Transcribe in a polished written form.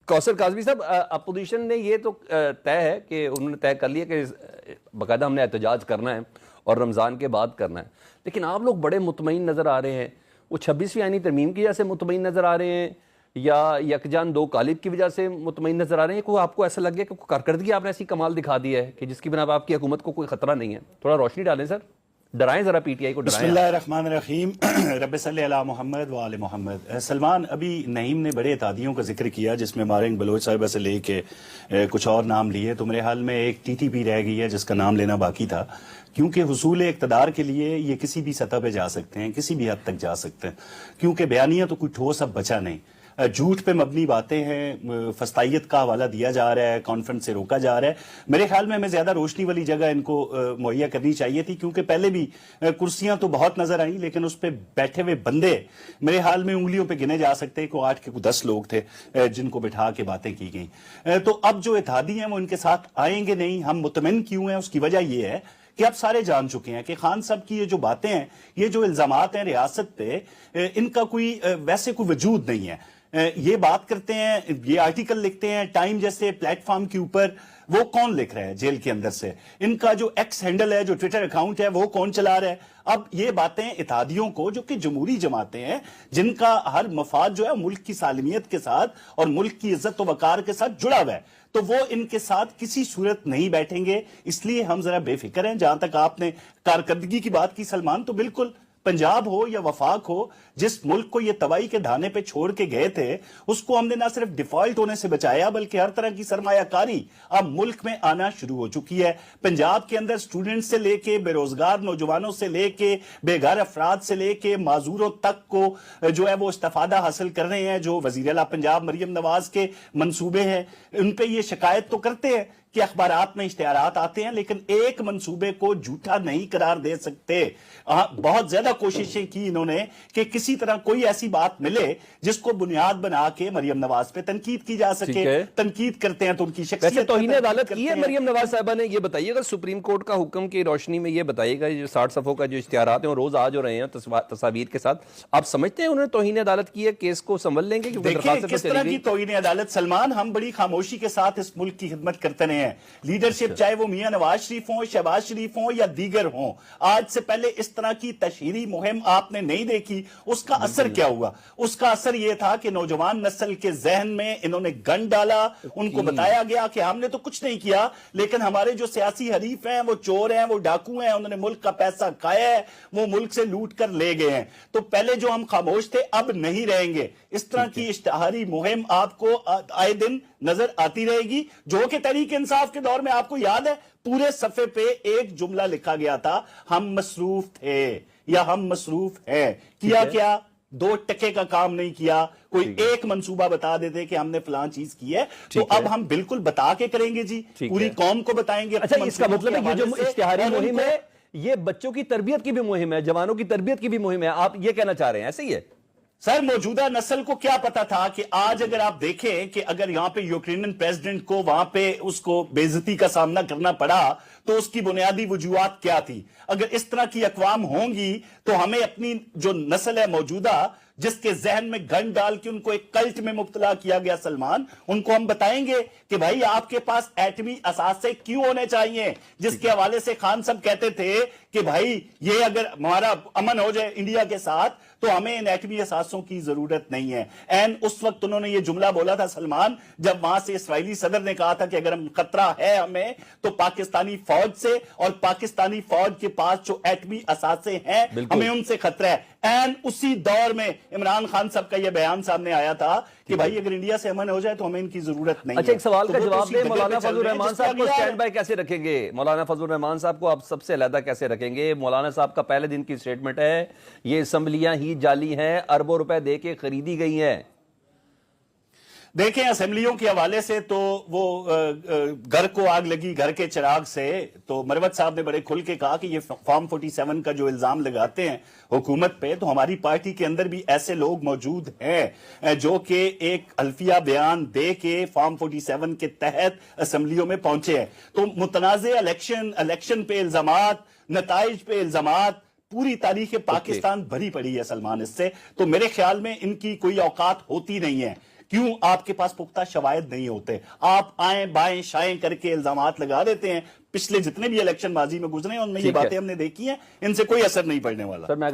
کوثر کاظمی صاحب، اپوزیشن نے یہ تو طے ہے کہ انہوں نے طے کر لیا کہ باقاعدہ ہم نے احتجاج کرنا ہے اور رمضان کے بعد کرنا ہے، لیکن آپ لوگ بڑے مطمئن نظر آ رہے ہیں. وہ 26ویں آئینی ترمیم کی وجہ سے مطمئن نظر آ رہے ہیں یا یکجان دو کالب کی وجہ سے مطمئن نظر آ رہے ہیں؟ کوئی آپ کو ایسا لگ گیا کہ کارکردگی آپ نے ایسی کمال دکھا دی ہے کہ جس کی بنا پر آپ کی حکومت کو کوئی خطرہ نہیں ہے؟ تھوڑا روشنی ڈالیں سر، ڈرائیں ذرا پی ٹی آئی کو ڈرائیں. بسم اللہ الرحمن الرحیم. رب صلی علی محمد و آل محمد. سلمان، ابھی نعیم نے بڑے اتحادیوں کا ذکر کیا جس میں مارنگ بلوچ صاحبہ سے لے کے کچھ اور نام لیے، تو میرے حال میں ایک ٹی ٹی پی رہ گئی ہے جس کا نام لینا باقی تھا، کیونکہ حصول اقتدار کے لیے یہ کسی بھی سطح پہ جا سکتے ہیں، کسی بھی حد تک جا سکتے ہیں، کیونکہ بیانیہ تو کوئی ٹھوس اب بچا نہیں. جھوٹ پہ مبنی باتیں ہیں، فسطائیت کا حوالہ دیا جا رہا ہے، کانفرنس سے روکا جا رہا ہے. میرے خیال میں ہمیں زیادہ روشنی والی جگہ ان کو مہیا کرنی چاہیے تھی، کیونکہ پہلے بھی کرسیاں تو بہت نظر آئیں لیکن اس پہ بیٹھے ہوئے بندے میرے حال میں انگلیوں پہ گنے جا سکتے ہیں، کوئی 8 کے 10 لوگ تھے جن کو بٹھا کے باتیں کی گئیں. تو اب جو اتحادی ہیں وہ ان کے ساتھ آئیں گے نہیں. ہم مطمئن کیوں ہیں؟ اس کی وجہ یہ ہے کہ اب سارے جان چکے ہیں کہ خان صاحب کی یہ جو باتیں ہیں، یہ جو الزامات ہیں ریاست پہ، ان کا کوئی ویسے کوئی وجود نہیں ہے. یہ بات کرتے ہیں، یہ آرٹیکل لکھتے ہیں ٹائم جیسے پلیٹ فارم کے اوپر، وہ کون لکھ رہا ہے جیل کے اندر سے؟ ان کا جو ایکس ہینڈل ہے، جو ٹویٹر اکاؤنٹ ہے، وہ کون چلا رہا ہے؟ اب یہ باتیں اتحادیوں کو، جو کہ جمہوری جماعتیں ہیں جن کا ہر مفاد جو ہے ملک کی سالمیت کے ساتھ اور ملک کی عزت و وقار کے ساتھ جڑا ہوا ہے، تو وہ ان کے ساتھ کسی صورت نہیں بیٹھیں گے. اس لیے ہم ذرا بے فکر ہیں. جہاں تک آپ نے کارکردگی کی بات کی سلمان، تو بالکل پنجاب ہو یا وفاق ہو، جس ملک کو یہ تباہی کے دھانے پہ چھوڑ کے گئے تھے، اس کو ہم نے نہ صرف ڈیفالٹ ہونے سے بچایا بلکہ ہر طرح کی سرمایہ کاری اب ملک میں آنا شروع ہو چکی ہے. پنجاب کے اندر سٹوڈنٹ سے لے کے بے روزگار نوجوانوں سے لے کے بے گھر افراد سے لے کے معذوروں تک کو جو ہے وہ استفادہ حاصل کر رہے ہیں. جو وزیر اعلیٰ پنجاب مریم نواز کے منصوبے ہیں، ان پہ یہ شکایت تو کرتے ہیں کہ اخبارات میں اشتہارات آتے ہیں لیکن ایک منصوبے کو جھوٹا نہیں قرار دے سکتے. بہت زیادہ کوششیں کی انہوں نے کہ کسی طرح کوئی ایسی بات ملے جس کو بنیاد بنا کے مریم نواز پہ تنقید کی جا سکے. تنقید کرتے ہیں تو ان کی شخصیت. ویسے توہین عدالت کی ہے مریم نواز صاحبہ نے؟ یہ بتائیے گا سپریم کورٹ کا حکم کی روشنی میں، یہ بتائیے گا یہ 60 صفحوں کا جو اشتہارات ہیں وہ روز آ جو رہے ہیں تصاویر کے ساتھ، آپ سمجھتے ہیں انہوں نے توہین عدالت کی ہے؟ کیس کو سنبھل لیں گے؟ دیکھیں کس طرح کی توہین عدالت سلمان، ہم بڑی خاموشی کے ساتھ اس ملک کی خدمت کرتے رہے ہیں. لیڈرشپ چاہے وہ میاں نواز شریف ہوں، شہباز شریف ہوں یا دیگر ہوں، آج سے پہلے اس طرح کی تشہیری مہم آپ نے نہیں دیکھی. اس کا اثر کیا ہوا؟ اس کا اثر یہ تھا کہ نوجوان نسل کے ذہن میں انہوں نے گن ڈالا. ان کو بتایا گیا کہ ہم نے تو کچھ نہیں کیا، لیکن ہمارے جو سیاسی حریف ہیں وہ چور ہیں، وہ ڈاکو ہیں، انہوں نے ملک کا پیسہ کھایا ہے، وہ ملک سے لوٹ کر لے گئے ہیں. تو پہلے جو ہم خاموش تھے اب نہیں رہیں گے. اس طرح کی اشتہاری مہم آپ کو آئے دن نظر آتی رہے گی، جو کہ تحریک انصاف کے دور میں آپ کو یاد ہے پورے صفحے پہ ایک جملہ لکھا گیا تھا، ہم مصروف تھے یا ہم مصروف ہیں. کیا 2 ٹکے کا کام نہیں کیا. کوئی ایک منصوبہ بتا دیتے کہ ہم نے فلاں چیز کی ہے، تو اب ہم بالکل بتا کے کریں گے جی، پوری قوم کو بتائیں گے. اچھا، اس کا مطلب ہے یہ جو اشتہاری مہم ہے یہ بچوں کی تربیت کی بھی مہم ہے، جوانوں کی تربیت کی بھی مہم ہے، آپ یہ کہنا چاہ رہے ہیں؟ ایسے ہی ہے سر. موجودہ نسل کو کیا پتا تھا کہ آج اگر آپ دیکھیں کہ اگر یہاں پہ یوکرینین پریزیڈنٹ کو وہاں پہ اس کو بے عزتی کا سامنا کرنا پڑا تو اس کی بنیادی وجوہات کیا تھی؟ اگر اس طرح کی اقوام ہوں گی تو ہمیں اپنی جو نسل ہے موجودہ، جس کے ذہن میں گن ڈال کے ان کو ایک کلٹ میں مبتلا کیا گیا سلمان، ان کو ہم بتائیں گے کہ بھائی آپ کے پاس ایٹمی اثاثے کیوں ہونے چاہیے، جس کے حوالے سے خان صاحب کہتے تھے کہ بھائی یہ اگر ہمارا امن ہو جائے انڈیا کے ساتھ تو ہمیں ان ایٹمی اثاثوں کی ضرورت نہیں ہے. این اس وقت انہوں نے یہ جملہ بولا تھا سلمان جب وہاں سے اسرائیلی صدر نے کہا تھا کہ اگر ہم خطرہ ہے ہمیں تو پاکستانی فوج سے، اور پاکستانی فوج کے پاس جو ایٹمی اثاثے ہیں ہمیں ان سے خطرہ ہے. این اسی دور میں عمران خان صاحب کا یہ بیان سامنے آیا تھا کہ بھائی اگر انڈیا سے امن ہو جائے تو ہمیں ان کی ضرورت نہیں ہے. اچھا، ایک سوال کا جواب دیں. مولانا فضل الرحمان صاحب کو سٹینڈ بائی کیسے رکھیں گے؟ مولانا فضل الرحمان صاحب کو آپ سب سے علیحدہ کیسے رکھیں گے؟ مولانا صاحب کا پہلے دن کی سٹیٹمنٹ ہے یہ اسمبلیاں ہی جعلی ہیں، اربوں روپے دے کے خریدی گئی ہیں. دیکھیں اسمبلیوں کے حوالے سے تو وہ گھر کو آگ لگی گھر کے چراغ سے، تو مروت صاحب نے بڑے کھل کے کہا کہ یہ فارم 47 کا جو الزام لگاتے ہیں حکومت پہ، تو ہماری پارٹی کے اندر بھی ایسے لوگ موجود ہیں جو کہ ایک حلفیہ بیان دے کے فارم 47 کے تحت اسمبلیوں میں پہنچے ہیں. تو متنازع الیکشن پہ الزامات، نتائج پہ الزامات، پوری تاریخ پاکستان بھری پڑی ہے سلمان اس سے. تو میرے خیال میں ان کی کوئی اوقات ہوتی نہیں ہے. کیوں آپ کے پاس پختہ شواہد نہیں ہوتے؟ آپ آئیں بائیں شائیں کر کے الزامات لگا دیتے ہیں. پچھلے جتنے بھی الیکشن ماضی میں گزرے ہیں ان میں یہ ٹھیک ہے. باتیں ہم نے دیکھی ہیں، ان سے کوئی اثر نہیں پڑنے والا. سر میں